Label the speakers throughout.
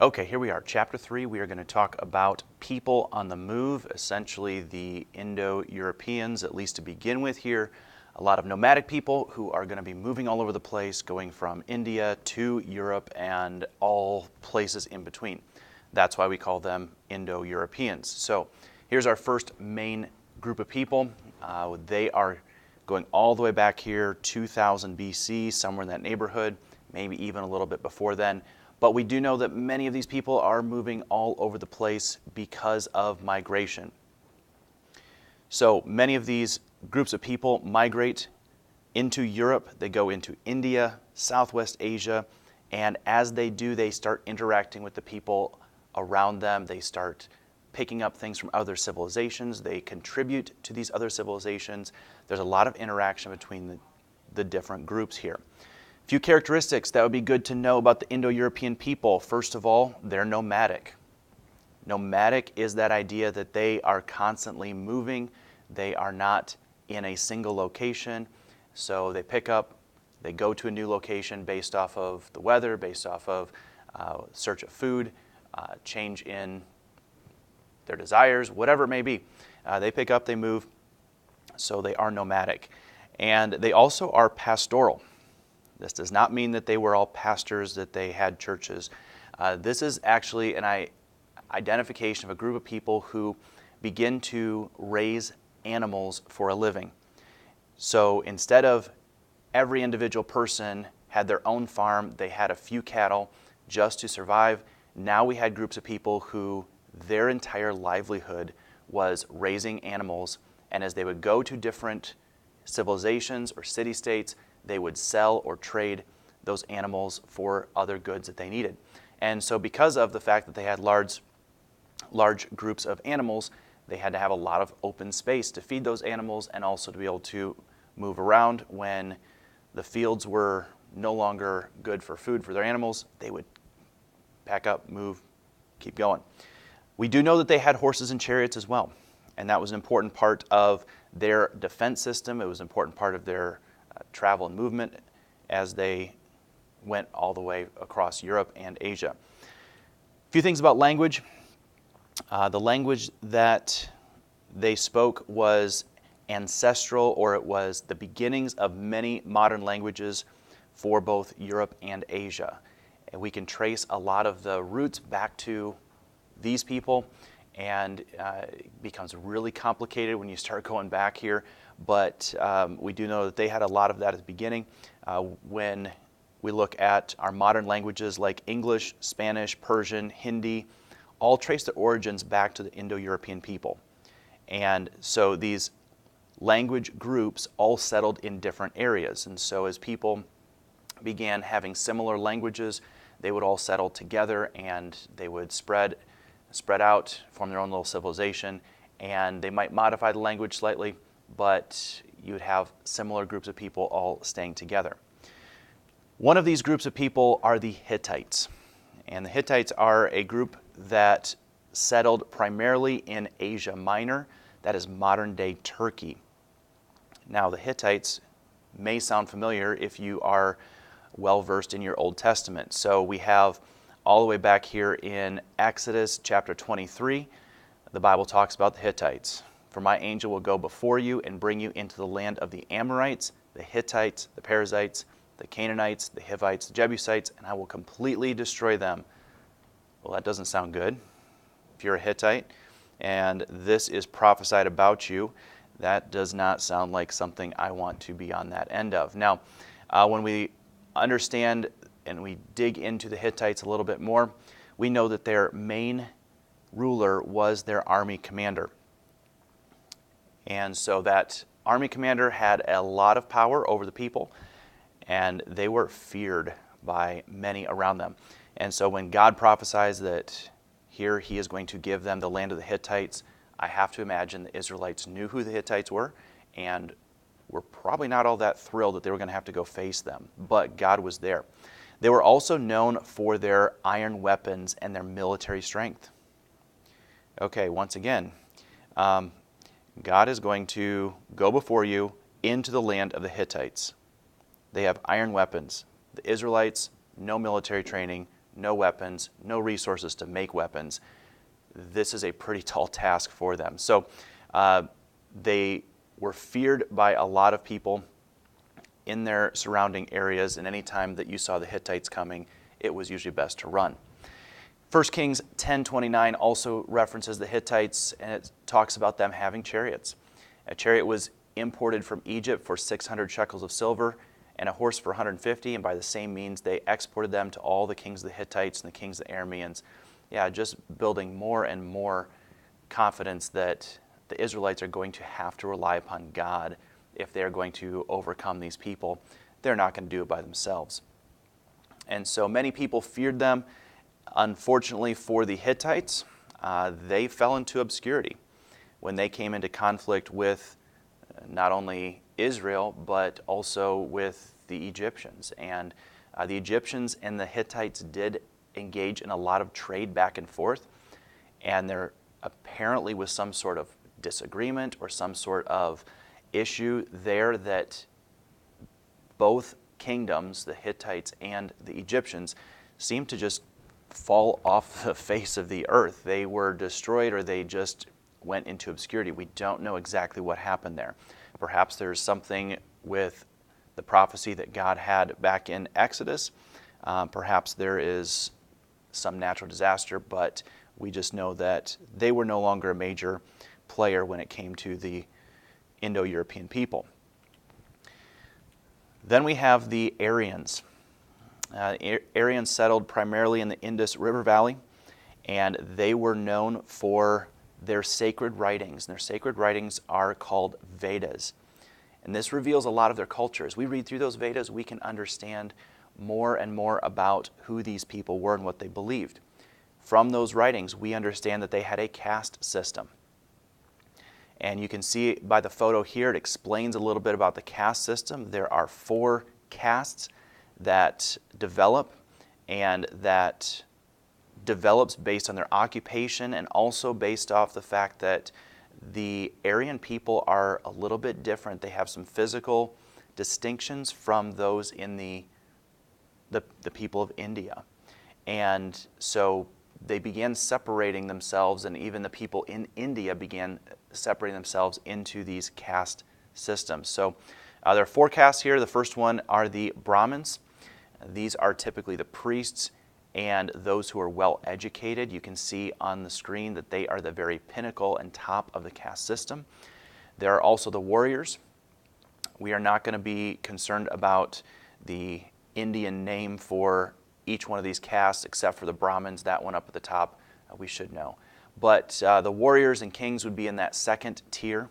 Speaker 1: Okay, here we are. Chapter 3, we are going to talk about people on the move, essentially the Indo-Europeans, at least to begin with here. A lot of nomadic people who are going to be moving all over the place, going from India to Europe and all places in between. That's why we call them Indo-Europeans. So here's our first main group of people. They are going all the way back here, 2000 BC, somewhere in that neighborhood, maybe even a little bit before then. But we do know that many of these people are moving all over the place because of migration. So many of these groups of people migrate into Europe. They go into India, Southwest Asia, and as they do, they start interacting with the people around them. They start picking up things from other civilizations. They contribute to these other civilizations. There's a lot of interaction between the different groups here. Few characteristics that would be good to know about the Indo-European people. First of all, they're nomadic. Nomadic is that idea that they are constantly moving. They are not in a single location. So they pick up, they go to a new location based off of the weather, based off of search of food, change in their desires, whatever it may be. They pick up, they move, so they are nomadic. And they also are pastoral. This does not mean that they were all pastors, that they had churches. This is actually an identification of a group of people who begin to raise animals for a living. So instead of every individual person had their own farm, they had a few cattle just to survive, now we had groups of people who their entire livelihood was raising animals, and as they would go to different civilizations or city-states, they would sell or trade those animals for other goods that they needed. And so because of the fact that they had large groups of animals, they had to have a lot of open space to feed those animals and also to be able to move around. When the fields were no longer good for food for their animals, they would pack up, move, keep going. We do know that they had horses and chariots as well, and that was an important part of their defense system. It was an important part of their travel and movement as they went all the way across Europe and Asia. A few things about language. The language that they spoke was ancestral, or it was the beginnings of many modern languages for both Europe and Asia. And we can trace a lot of the roots back to these people, and it becomes really complicated when you start going back here. But we do know that they had a lot of that at the beginning. When we look at our modern languages like English, Spanish, Persian, Hindi, all trace their origins back to the Indo-European people. And so these language groups all settled in different areas. And so as people began having similar languages, they would all settle together and they would spread out, form their own little civilization, and they might modify the language slightly, but you would have similar groups of people all staying together. One of these groups of people are the Hittites. And the Hittites are a group that settled primarily in Asia Minor, that is modern-day Turkey. Now, the Hittites may sound familiar if you are well-versed in your Old Testament. So we have all the way back here in Exodus chapter 23, the Bible talks about the Hittites. For my angel will go before you and bring you into the land of the Amorites, the Hittites, the Perizzites, the Canaanites, the Hivites, the Jebusites, and I will completely destroy them. Well, that doesn't sound good. If you're a Hittite and this is prophesied about you, that does not sound like something I want to be on that end of. Now, when we understand and we dig into the Hittites a little bit more, we know that their main ruler was their army commander. And so that army commander had a lot of power over the people, and they were feared by many around them. And so when God prophesies that here he is going to give them the land of the Hittites, I have to imagine the Israelites knew who the Hittites were and were probably not all that thrilled that they were going to have to go face them, but God was there. They were also known for their iron weapons and their military strength. Okay, once again, God is going to go before you into the land of the Hittites. They have iron weapons. The Israelites, no military training, no weapons, no resources to make weapons. This is a pretty tall task for them. So they were feared by a lot of people in their surrounding areas, and any time that you saw the Hittites coming, it was usually best to run. 1 Kings 10:29 also references the Hittites, and it talks about them having chariots. A chariot was imported from Egypt for 600 shekels of silver, and a horse for 150, and by the same means they exported them to all the kings of the Hittites and the kings of the Arameans. Yeah, just building more and more confidence that the Israelites are going to have to rely upon God if they're going to overcome these people. They're not going to do it by themselves. And so many people feared them. Unfortunately for the Hittites, they fell into obscurity when they came into conflict with not only Israel, but also with the Egyptians. And the Egyptians and the Hittites did engage in a lot of trade back and forth, and there apparently was some sort of disagreement or some sort of issue there that both kingdoms, the Hittites and the Egyptians, seemed to just fall off the face of the earth. They were destroyed, or they just went into obscurity. We don't know exactly what happened there. Perhaps there's something with the prophecy that God had back in Exodus. Perhaps there is some natural disaster, but we just know that they were no longer a major player when it came to the Indo-European people. Then we have the Aryans. Aryans settled primarily in the Indus River Valley, and they were known for their sacred writings. And their sacred writings are called Vedas. And this reveals a lot of their culture. As we read through those Vedas, we can understand more and more about who these people were and what they believed. From those writings, we understand that they had a caste system. And you can see by the photo here, it explains a little bit about the caste system. There are 4 castes that develop, and that develops based on their occupation, and also based off the fact that the Aryan people are a little bit different. They have some physical distinctions from those in the people of India. And so they began separating themselves, and even the people in India began separating themselves into these caste systems. So there are 4 castes here. The first one are the Brahmins. These are typically the priests and those who are well educated. You can see on the screen that they are the very pinnacle and top of the caste system. There are also the warriors. We are not going to be concerned about the Indian name for each one of these castes except for the Brahmins. That one up at the top we should know. But the warriors and kings would be in that second tier.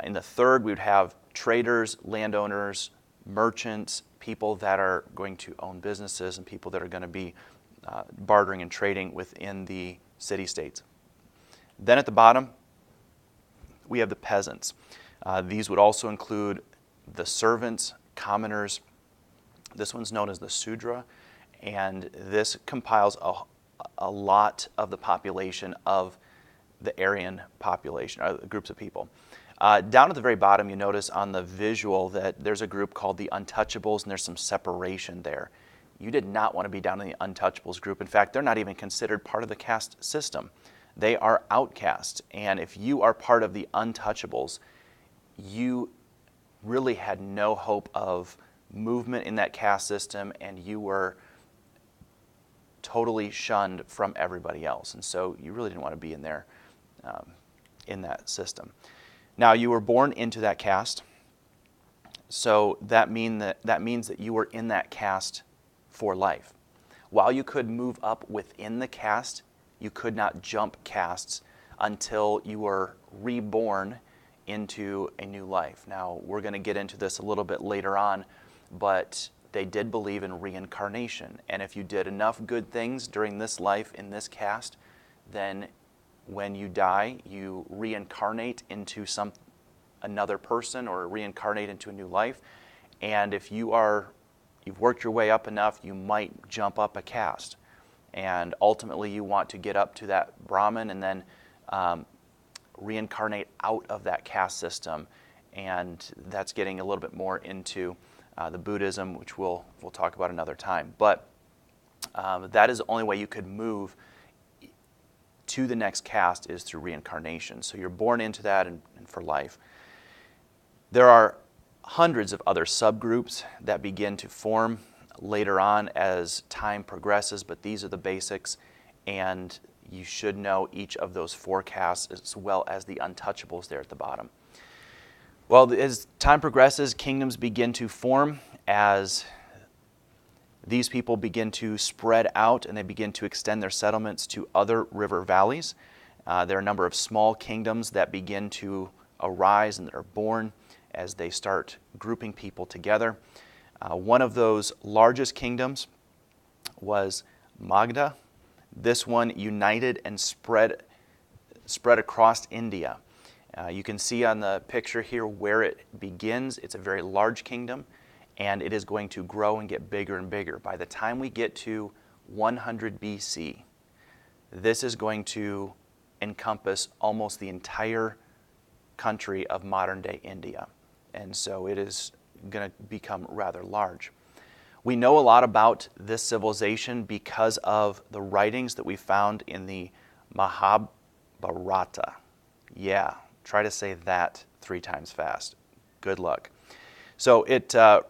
Speaker 1: In the third, we would have traders, landowners, merchants, people that are going to own businesses, and people that are going to be bartering and trading within the city-states. Then at the bottom, we have the peasants. These would also include the servants, commoners. This one's known as the Sudra, and this compiles a lot of the population of the Aryan population, or groups of people. Down at the very bottom, you notice on the visual that there's a group called the Untouchables, and there's some separation there. You did not want to be down in the Untouchables group. In fact, they're not even considered part of the caste system. They are outcasts, and if you are part of the Untouchables, you really had no hope of movement in that caste system, and you were totally shunned from everybody else. And so you really didn't want to be in there, in that system. Now, you were born into that caste, so that means that you were in that caste for life. While you could move up within the caste, you could not jump castes until you were reborn into a new life. Now, we're going to get into this a little bit later on, but they did believe in reincarnation. And if you did enough good things during this life in this caste, then when you die, you reincarnate into another person, or reincarnate into a new life. And if you've worked your way up enough, you might jump up a caste. And ultimately, you want to get up to that Brahmin and then reincarnate out of that caste system. And that's getting a little bit more into the Buddhism, which we'll talk about another time. But that is the only way you could move to the next caste is through reincarnation. So you're born into that and for life. There are hundreds of other subgroups that begin to form later on as time progresses, but these are the basics, and you should know each of those four castes as well as the untouchables there at the bottom. Well, as time progresses, kingdoms begin to form as these people begin to spread out and they begin to extend their settlements to other river valleys. There are a number of small kingdoms that begin to arise and that are born as they start grouping people together. One of those largest kingdoms was Magadha. This one united and spread across India. You can see on the picture here where it begins. It's a very large kingdom, and it is going to grow and get bigger and bigger. By the time we get to 100 BC, this is going to encompass almost the entire country of modern-day India. And so it is going to become rather large. We know a lot about this civilization because of the writings that we found in the Mahabharata. Yeah, try to say that 3 times fast. Good luck. So it's a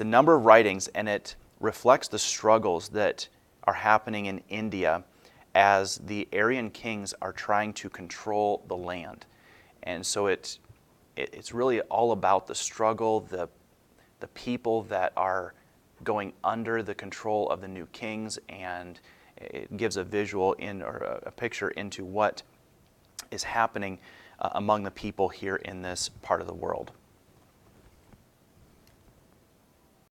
Speaker 1: number of writings, and it reflects the struggles that are happening in India as the Aryan kings are trying to control the land. And so it's really all about the struggle, the people that are going under the control of the new kings, and it gives a visual or a picture into what is happening among the people here in this part of the world.